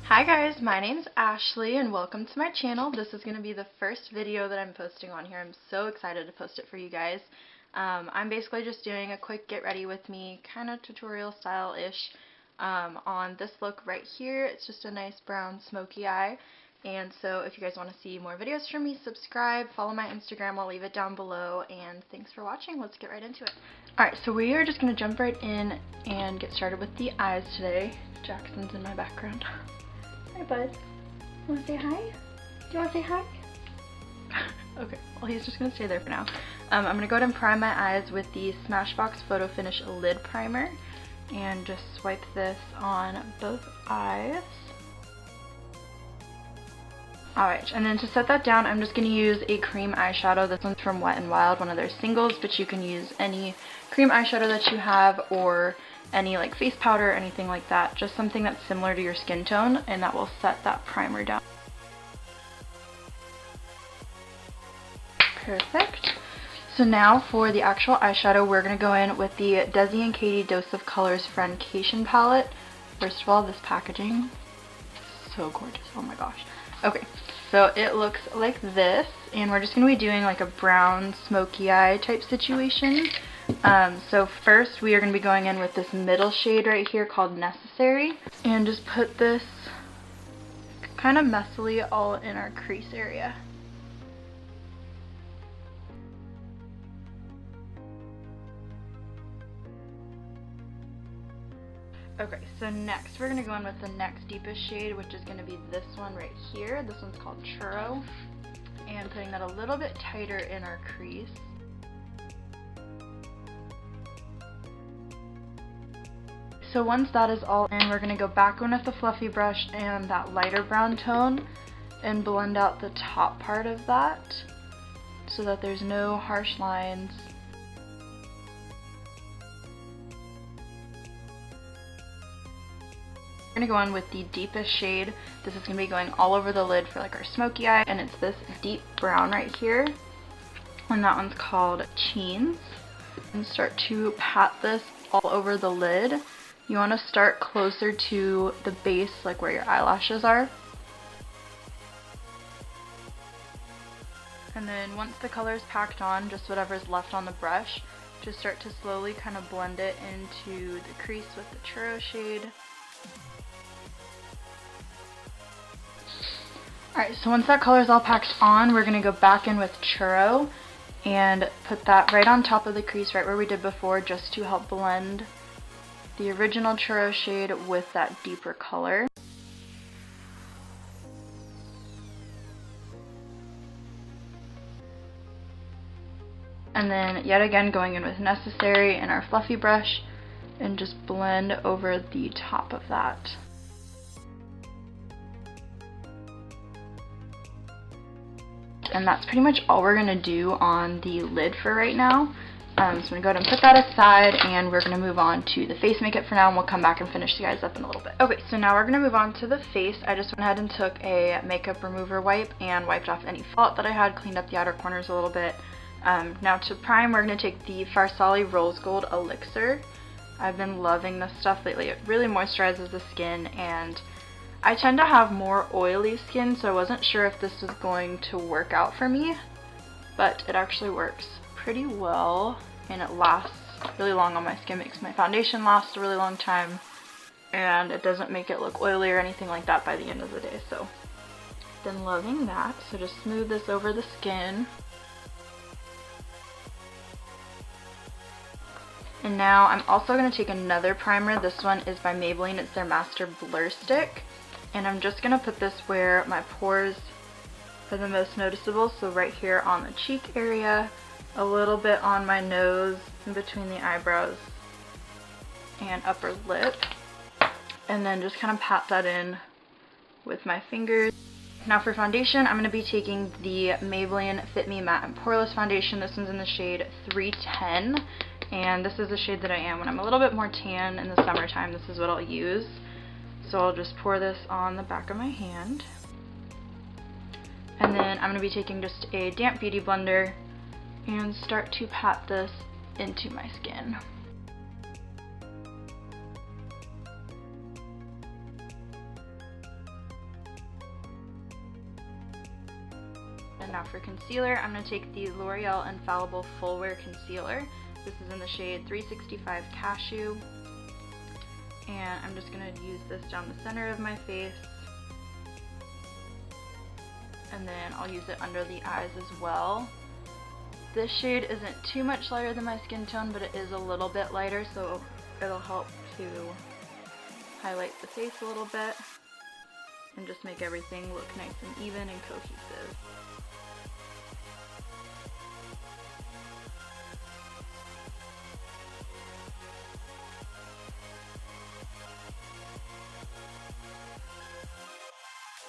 Hi guys, my name's Ashley and welcome to my channel. This is going to be the first video that I'm posting on here. I'm so excited to post it for you guys. I'm basically just doing a quick get ready with me kind of tutorial style-ish on this look right here. It's just a nice brown smoky eye. And so if you guys want to see more videos from me, subscribe, follow my Instagram, I'll leave it down below, and thanks for watching. Let's get right into it. Alright, so we are just going to jump right in and get started with the eyes today. Jackson's in my background. Hi, bud. You want to say hi? Do you want to say hi? Okay, well he's just going to stay there for now. I'm going to go ahead and prime my eyes with the Smashbox Photo Finish Lid Primer. And just swipe this on both eyes. Alright, and then to set that down, I'm just going to use a cream eyeshadow. This one's from Wet n Wild, one of their singles, but you can use any cream eyeshadow that you have or any like face powder or anything like that. Just something that's similar to your skin tone, and that will set that primer down. Perfect. So now for the actual eyeshadow, we're going to go in with the Desi and Katy Dose of Colors Friendcation palette. First of all, this packaging, so gorgeous, oh my gosh. Okay, so it looks like this, and we're just going to be doing like a brown smoky eye type situation. So first we are going to be going in with this middle shade right here called Necessary, and just put this kind of messily all in our crease area. Okay, so next we're going to go in with the next deepest shade, which is going to be this one right here. This one's called Churro, and putting that a little bit tighter in our crease. So once that is all in, we're going to go back in with the fluffy brush and that lighter brown tone and blend out the top part of that so that there's no harsh lines. We're going to go on with the deepest shade. This is going to be going all over the lid for like our smoky eye, and it's this deep brown right here, and that one's called Cheens. And start to pat this all over the lid. You want to start closer to the base, like where your eyelashes are. And then once the color is packed on, just whatever's left on the brush, just start to slowly kind of blend it into the crease with the Churro shade. Alright, so once that color is all packed on, we're going to go back in with Churro and put that right on top of the crease, right where we did before, just to help blend the original Churro shade with that deeper color. And then yet again going in with Necessary and our fluffy brush and just blend over the top of that. And that's pretty much all we're going to do on the lid for right now. So I'm going to go ahead and put that aside, and we're going to move on to the face makeup for now, and we'll come back and finish you guys up in a little bit. Okay, so now we're going to move on to the face. I just went ahead and took a makeup remover wipe and wiped off any fallout that I had, cleaned up the outer corners a little bit. Now to prime, we're going to take the Farsali Rose Gold Elixir. I've been loving this stuff lately. It really moisturizes the skin, and I tend to have more oily skin, so I wasn't sure if this was going to work out for me, but it actually works pretty well, and it lasts really long on my skin. It makes my foundation last a really long time, and it doesn't make it look oily or anything like that by the end of the day, so been loving that. So just smooth this over the skin. And now I'm also going to take another primer. This one is by Maybelline. It's their Master Blur Stick. And I'm just going to put this where my pores are the most noticeable. So right here on the cheek area, a little bit on my nose, in between the eyebrows and upper lip. And then just kind of pat that in with my fingers. Now for foundation, I'm going to be taking the Maybelline Fit Me Matte and Poreless Foundation. This one's in the shade 310. And this is the shade that I am when I'm a little bit more tan in the summertime. This is what I'll use. So I'll just pour this on the back of my hand. And then I'm going to be taking just a damp beauty blender and start to pat this into my skin. And now for concealer, I'm going to take the L'Oreal Infallible Full Wear Concealer. This is in the shade 365 Cashew. And I'm just going to use this down the center of my face. And then I'll use it under the eyes as well. This shade isn't too much lighter than my skin tone, but it is a little bit lighter, so it'll help to highlight the face a little bit and just make everything look nice and even and cohesive.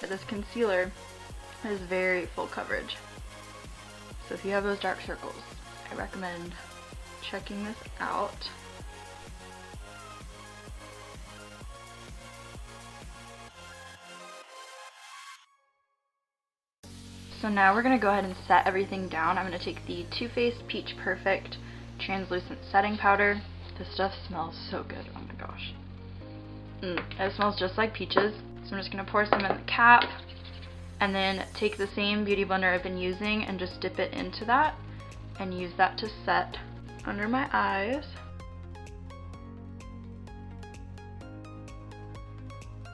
This concealer is very full coverage, so if you have those dark circles, I recommend checking this out. So now we're going to go ahead and set everything down. I'm going to take the Too Faced Peach Perfect Translucent Setting Powder. This stuff smells so good, oh my gosh. It smells just like peaches. So I'm just going to pour some in the cap and then take the same beauty blender I've been using and just dip it into that and use that to set under my eyes.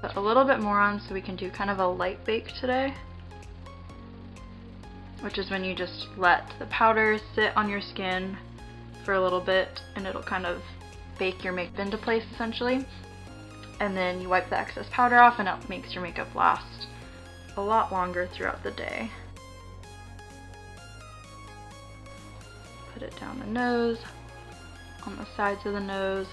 Put a little bit more on so we can do kind of a light bake today, which is when you just let the powder sit on your skin for a little bit and it'll kind of bake your makeup into place essentially. And then you wipe the excess powder off and it makes your makeup last a lot longer throughout the day. Put it down the nose, on the sides of the nose.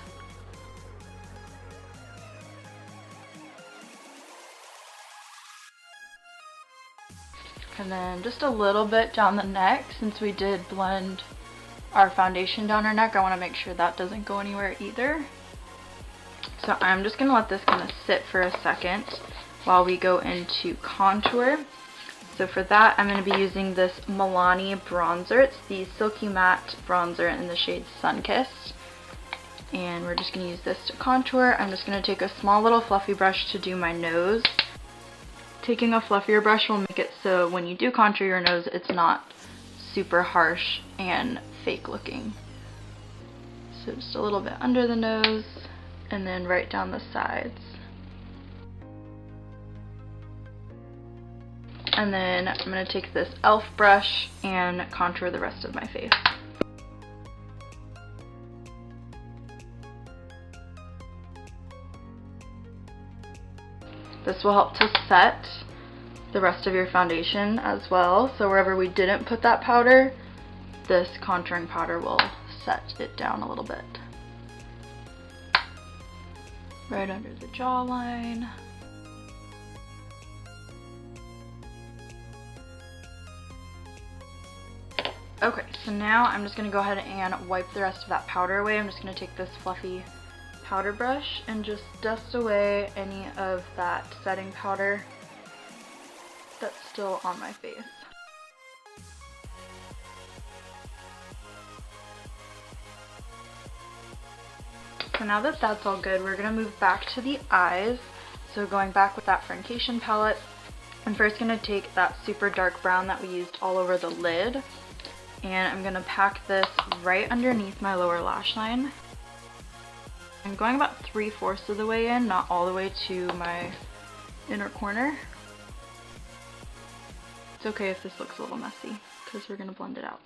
And then just a little bit down the neck. Since we did blend our foundation down our neck, I want to make sure that doesn't go anywhere either. So I'm just going to let this kind of sit for a second while we go into contour. So for that, I'm going to be using this Milani bronzer. It's the Silky Matte bronzer in the shade Sunkissed. And we're just going to use this to contour. I'm just going to take a small little fluffy brush to do my nose. Taking a fluffier brush will make it so when you do contour your nose, it's not super harsh and fake looking. So just a little bit under the nose and then right down the sides. And then I'm going to take this e.l.f. brush and contour the rest of my face. This will help to set the rest of your foundation as well. So wherever we didn't put that powder, this contouring powder will set it down a little bit. Right under the jawline. Okay, so now I'm just going to go ahead and wipe the rest of that powder away. I'm just going to take this fluffy powder brush and just dust away any of that setting powder that's still on my face. So now that that's all good, we're going to move back to the eyes. So going back with that Friendcation palette, I'm first going to take that super dark brown that we used all over the lid, and I'm going to pack this right underneath my lower lash line. I'm going about 3/4 of the way in, not all the way to my inner corner. It's okay if this looks a little messy because we're going to blend it out.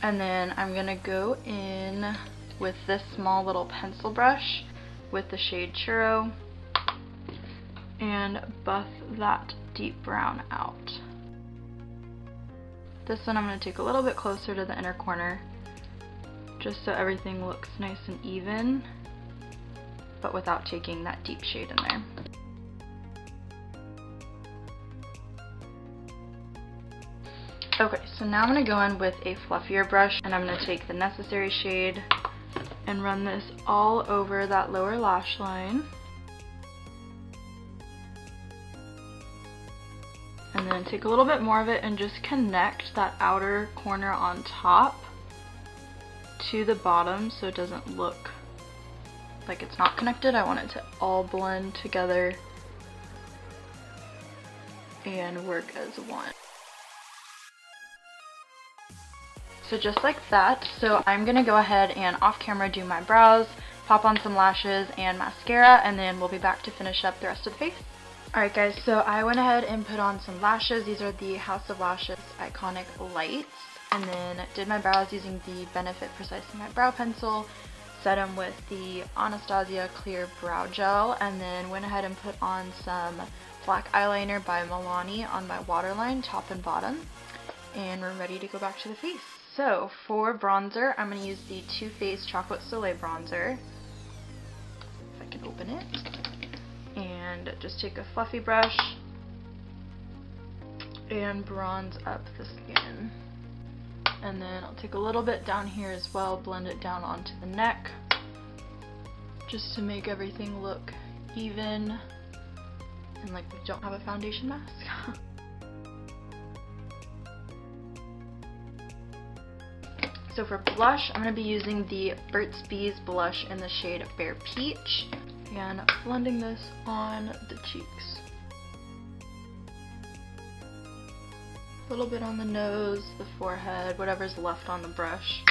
And then I'm going to go in with this small little pencil brush with the shade Churro and buff that deep brown out. This one I'm going to take a little bit closer to the inner corner just so everything looks nice and even, but without taking that deep shade in there. Okay, so now I'm going to go in with a fluffier brush and I'm going to take the Necessary shade and run this all over that lower lash line. And then take a little bit more of it and just connect that outer corner on top to the bottom so it doesn't look like it's not connected. I want it to all blend together and work as one. So just like that. So I'm going to go ahead and off camera do my brows, pop on some lashes and mascara, and then we'll be back to finish up the rest of the face. Alright guys, so I went ahead and put on some lashes. These are the House of Lashes Iconic Lights. And then did my brows using the Benefit Precisely My Brow Pencil. Set them with the Anastasia Clear Brow Gel. And then went ahead and put on some black eyeliner by Milani on my waterline, top and bottom. And we're ready to go back to the face. So for bronzer, I'm going to use the Too Faced Chocolate Soleil Bronzer. If I can open it. And just take a fluffy brush and bronze up the skin. And then I'll take a little bit down here as well, blend it down onto the neck, just to make everything look even and like we don't have a foundation mask. So for blush, I'm going to be using the Burt's Bees blush in the shade Bare Peach, and blending this on the cheeks. A little bit on the nose, the forehead, whatever's left on the brush.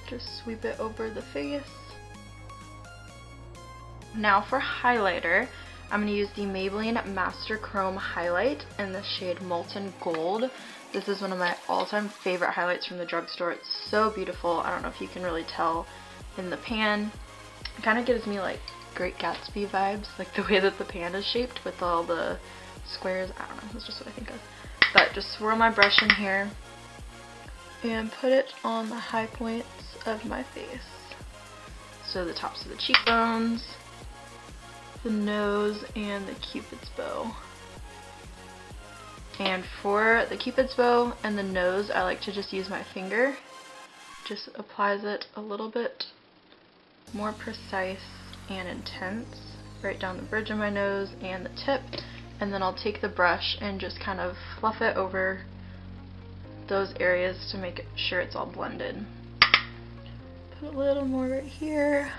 Just sweep it over the face. Now for highlighter, I'm going to use the Maybelline Master Chrome Highlight in the shade Molten Gold. This is one of my all-time favorite highlights from the drugstore. It's so beautiful. I don't know if you can really tell in the pan. It kind of gives me like Great Gatsby vibes, like the way that the pan is shaped with all the squares. I don't know, that's just what I think of. But just swirl my brush in here and put it on the high points of my face. So the tops of the cheekbones, the nose, and the Cupid's bow. And for the Cupid's bow and the nose, I like to just use my finger. Just applies it a little bit more precise and intense right down the bridge of my nose and the tip. And then I'll take the brush and just kind of fluff it over those areas to make sure it's all blended. Put a little more right here.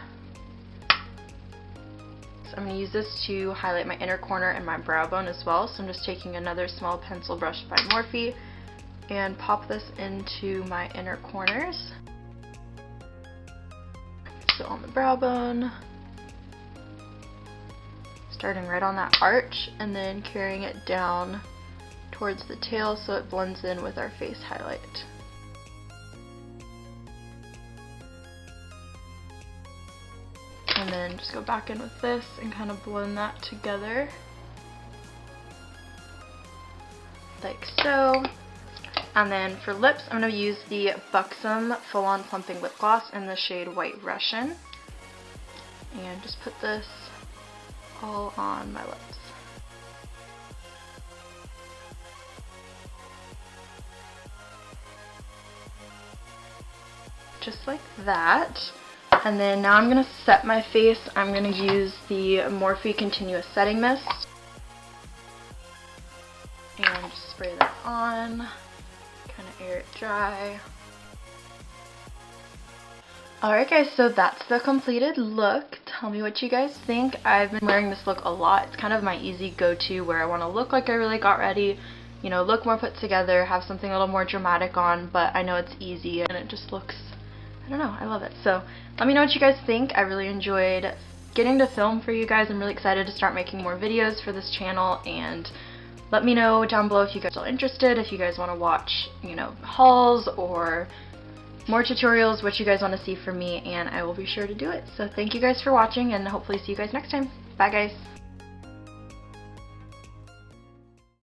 So I'm going to use this to highlight my inner corner and my brow bone as well. So I'm just taking another small pencil brush by Morphe and pop this into my inner corners. So on the brow bone, starting right on that arch and then carrying it down towards the tail so it blends in with our face highlight. And then just go back in with this and kind of blend that together like so. And then for lips, I'm going to use the Buxom Full On Plumping Lip Gloss in the shade White Russian. And just put this all on my lips. Just like that. And then now I'm going to set my face. I'm going to use the Morphe Continuous Setting Mist. And just spray that on. Kind of air it dry. Alright guys, so that's the completed look. Tell me what you guys think. I've been wearing this look a lot. It's kind of my easy go-to where I want to look like I really got ready, you know, look more put together, have something a little more dramatic on, but I know it's easy and it just looks, I don't know, I love it. So let me know what you guys think. I really enjoyed getting to film for you guys. I'm really excited to start making more videos for this channel, and let me know down below if you guys are interested, if you guys want to watch, you know, hauls or more tutorials, what you guys want to see from me, and I will be sure to do it. So thank you guys for watching, and hopefully see you guys next time. Bye guys.